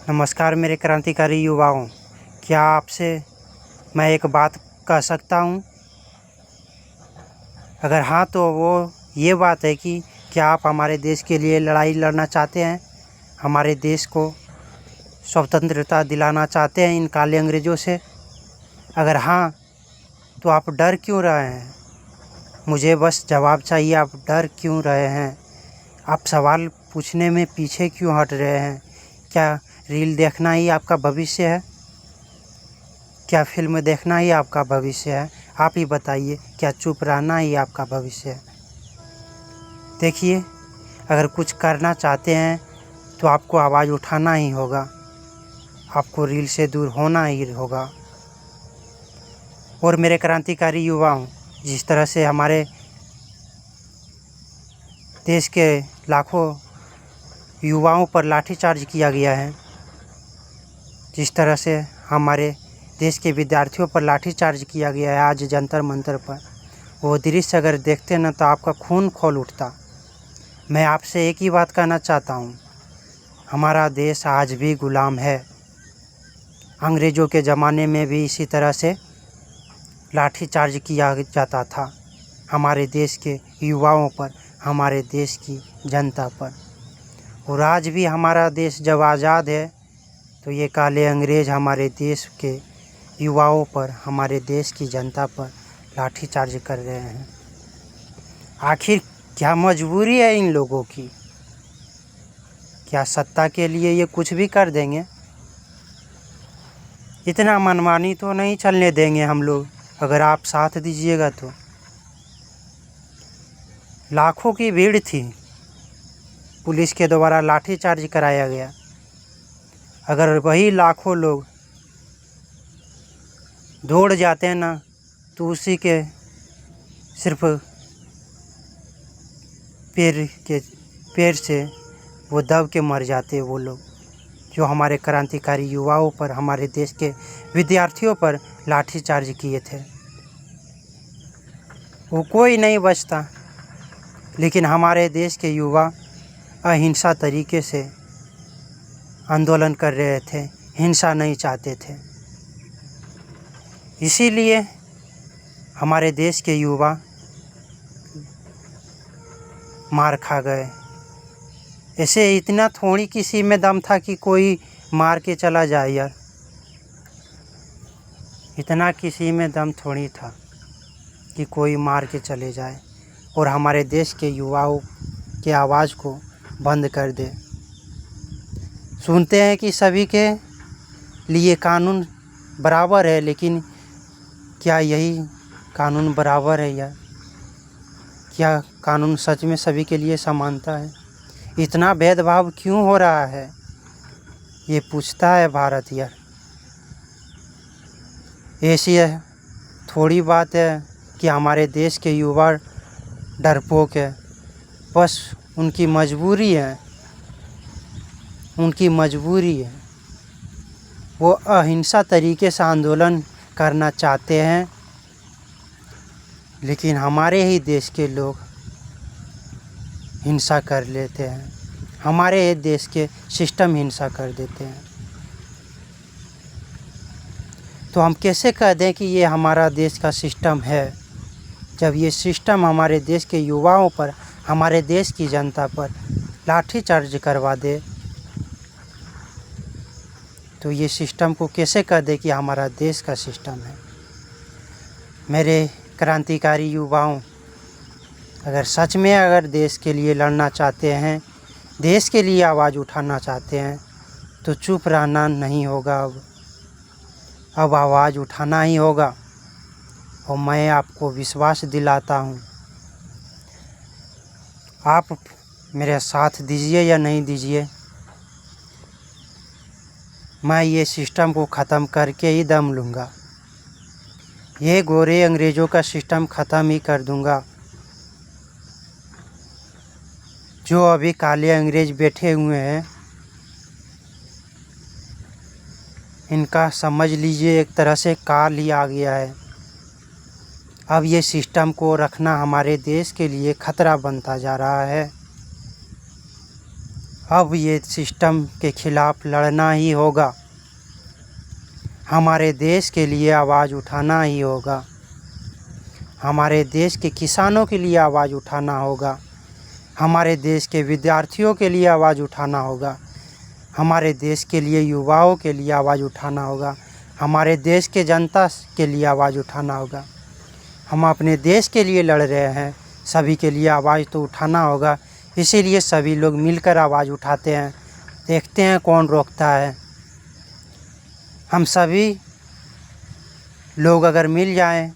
नमस्कार मेरे क्रांतिकारी युवाओं, क्या आपसे मैं एक बात कह सकता हूँ? अगर हाँ तो वो ये बात है कि क्या आप हमारे देश के लिए लड़ाई लड़ना चाहते हैं? हमारे देश को स्वतंत्रता दिलाना चाहते हैं इन काले अंग्रेज़ों से? अगर हाँ तो आप डर क्यों रहे हैं? मुझे बस जवाब चाहिए, आप डर क्यों रहे हैं? आप सवाल पूछने में पीछे क्यों हट रहे हैं? क्या रील देखना ही आपका भविष्य है? क्या फिल्म देखना ही आपका भविष्य है? आप ही बताइए, क्या चुप रहना ही आपका भविष्य है? देखिए, अगर कुछ करना चाहते हैं तो आपको आवाज़ उठाना ही होगा, आपको रील से दूर होना ही होगा। और मेरे क्रांतिकारी युवाओं, जिस तरह से हमारे देश के लाखों युवाओं पर लाठीचार्ज किया गया है, जिस तरह से हमारे देश के विद्यार्थियों पर लाठीचार्ज किया गया है आज जंतर मंतर पर, वो दृश्य अगर देखते ना तो आपका खून खौल उठता। मैं आपसे एक ही बात कहना चाहता हूँ, हमारा देश आज भी गुलाम है। अंग्रेज़ों के ज़माने में भी इसी तरह से लाठीचार्ज किया जाता था हमारे देश के युवाओं पर, हमारे देश की जनता पर। और आज भी हमारा देश जब आज़ाद है तो ये काले अंग्रेज़ हमारे देश के युवाओं पर, हमारे देश की जनता पर लाठीचार्ज कर रहे हैं। आखिर क्या मजबूरी है इन लोगों की? क्या सत्ता के लिए ये कुछ भी कर देंगे? इतना मनमानी तो नहीं चलने देंगे हम लोग, अगर आप साथ दीजिएगा तो। लाखों की भीड़ थी, पुलिस के द्वारा लाठीचार्ज कराया गया। अगर वही लाखों लोग दौड़ जाते हैं ना तो उसी के सिर्फ पैर से वो दब के मर जाते वो लोग, जो हमारे क्रांतिकारी युवाओं पर, हमारे देश के विद्यार्थियों पर लाठीचार्ज किए थे। वो कोई नहीं बचता। लेकिन हमारे देश के युवा अहिंसा तरीके से आंदोलन कर रहे थे, हिंसा नहीं चाहते थे। इसीलिए हमारे देश के युवा मार खा गए। ऐसे इतना थोड़ी किसी में दम था कि कोई मार के चला जाए यार, इतना किसी में दम थोड़ी था कि कोई मार के चले जाए और हमारे देश के युवाओं की आवाज़ को बंद कर दे। सुनते हैं कि सभी के लिए कानून बराबर है, लेकिन क्या यही कानून बराबर है यार? क्या कानून सच में सभी के लिए समानता है? इतना भेदभाव क्यों हो रहा है, ये पूछता है भारत यार। ऐसी थोड़ी बात है कि हमारे देश के युवा डरपोक है, बस उनकी मजबूरी है, उनकी मजबूरी है। वो अहिंसा तरीके से आंदोलन करना चाहते हैं, लेकिन हमारे ही देश के लोग हिंसा कर लेते हैं, हमारे ही देश के सिस्टम हिंसा कर देते हैं। तो हम कैसे कह दें कि ये हमारा देश का सिस्टम है, जब ये सिस्टम हमारे देश के युवाओं पर, हमारे देश की जनता पर लाठीचार्ज करवा दे? तो ये सिस्टम को कैसे कह दे कि हमारा देश का सिस्टम है? मेरे क्रांतिकारी युवाओं, अगर सच में अगर देश के लिए लड़ना चाहते हैं, देश के लिए आवाज़ उठाना चाहते हैं, तो चुप रहना नहीं होगा। अब आवाज़ उठाना ही होगा। और मैं आपको विश्वास दिलाता हूँ, आप मेरे साथ दीजिए या नहीं दीजिए, मैं ये सिस्टम को ख़त्म करके ही दम लूँगा। ये गोरे अंग्रेज़ों का सिस्टम ख़त्म ही कर दूँगा। जो अभी काले अंग्रेज़ बैठे हुए हैं, इनका समझ लीजिए एक तरह से काल ही आ गया है। अब ये सिस्टम को रखना हमारे देश के लिए खतरा बनता जा रहा है। अब ये सिस्टम के खिलाफ लड़ना ही होगा। हमारे देश के लिए आवाज़ उठाना ही होगा। हमारे देश के किसानों के लिए आवाज़ उठाना होगा। हमारे देश के विद्यार्थियों के लिए आवाज़ उठाना होगा। हमारे देश के लिए युवाओं के लिए आवाज़ उठाना होगा। हमारे देश के जनता के लिए आवाज़ उठाना होगा। हम अपने देश के लिए लड़ रहे हैं, सभी के लिए आवाज़ तो उठाना होगा। इसीलिए सभी लोग मिलकर आवाज़ उठाते हैं, देखते हैं कौन रोकता है। हम सभी लोग अगर मिल जाएं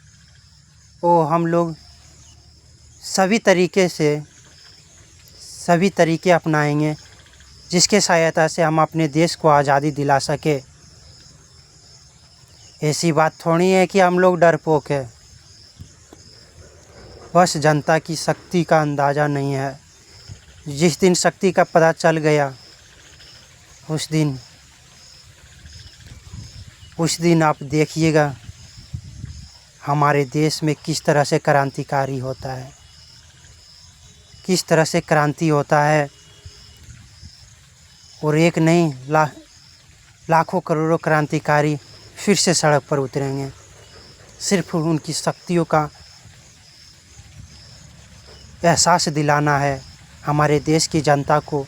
तो हम लोग सभी तरीके अपनाएंगे जिसके सहायता से हम अपने देश को आज़ादी दिला सके। ऐसी बात थोड़ी है कि हम लोग डरपोक है। बस जनता की शक्ति का अंदाज़ा नहीं है। जिस दिन शक्ति का पता चल गया उस दिन आप देखिएगा हमारे देश में किस तरह से क्रांतिकारी होता है, किस तरह से क्रांति होता है। और एक नहीं लाखों करोड़ों क्रांतिकारी फिर से सड़क पर उतरेंगे। सिर्फ उनकी शक्तियों का एहसास दिलाना है हमारे देश की जनता को।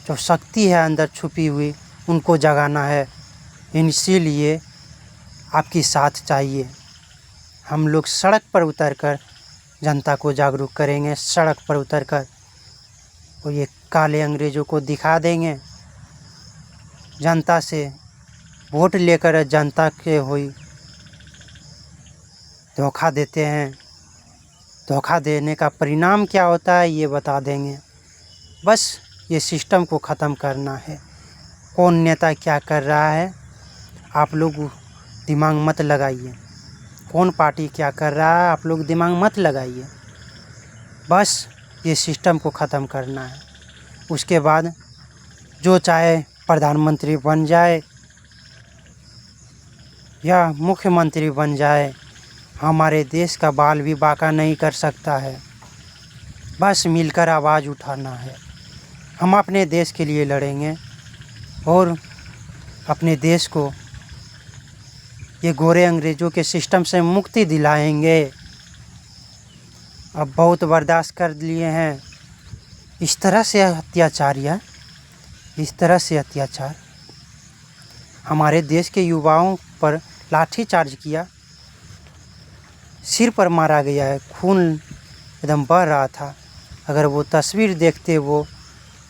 जो शक्ति है अंदर छुपी हुई उनको जगाना है। इसीलिए आपकी साथ चाहिए। हम लोग सड़क पर उतरकर जनता को जागरूक करेंगे। सड़क पर उतरकर और ये काले अंग्रेज़ों को दिखा देंगे। जनता से वोट लेकर जनता के हुई धोखा देते हैं। धोखा देने का परिणाम क्या होता है ये बता देंगे। बस ये सिस्टम को ख़त्म करना है। कौन नेता क्या कर रहा है आप लोग दिमाग मत लगाइए। कौन पार्टी क्या कर रहा है आप लोग दिमाग मत लगाइए। बस ये सिस्टम को ख़त्म करना है। उसके बाद जो चाहे प्रधानमंत्री बन जाए या मुख्यमंत्री बन जाए, हमारे देश का बाल भी बाका नहीं कर सकता है। बस मिलकर आवाज़ उठाना है। हम अपने देश के लिए लड़ेंगे और अपने देश को ये गोरे अंग्रेज़ों के सिस्टम से मुक्ति दिलाएंगे। अब बहुत बर्दाश्त कर लिए हैं। इस तरह से अत्याचार हमारे देश के युवाओं पर लाठीचार्ज किया, सिर पर मारा गया है, खून एकदम बह रहा था। अगर वो तस्वीर देखते,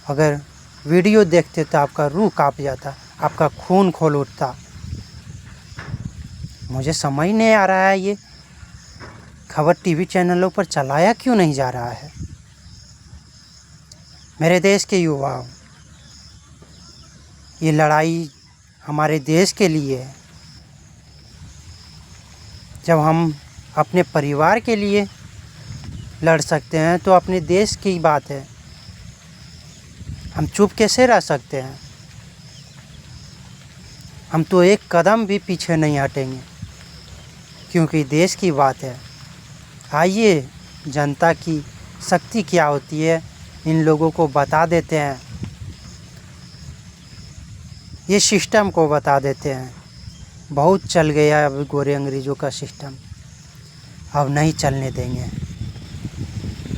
अगर वीडियो देखते तो आपका रूह कांप जाता, आपका खून खौल उठता। मुझे समझ नहीं आ रहा है ये खबर टीवी चैनलों पर चलाया क्यों नहीं जा रहा है। मेरे देश के युवाओं, ये लड़ाई हमारे देश के लिए है। जब हम अपने परिवार के लिए लड़ सकते हैं तो अपने देश की बात है। हम चुप कैसे रह सकते हैं। हम तो एक कदम भी पीछे नहीं हटेंगे क्योंकि देश की बात है। आइए जनता की शक्ति क्या होती है इन लोगों को बता देते हैं। ये सिस्टम को बता देते हैं। बहुत चल गया अब गोरे अंग्रेज़ों का सिस्टम, अब नहीं चलने देंगे।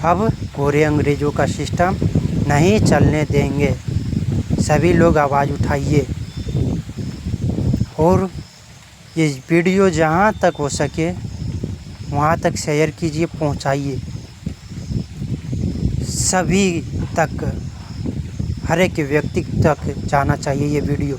अब गोरे अंग्रेज़ों का सिस्टम नहीं चलने देंगे। सभी लोग आवाज़ उठाइए और ये वीडियो जहाँ तक हो सके वहाँ तक शेयर कीजिए, पहुँचाइए सभी तक, हर एक व्यक्ति तक जाना चाहिए ये वीडियो।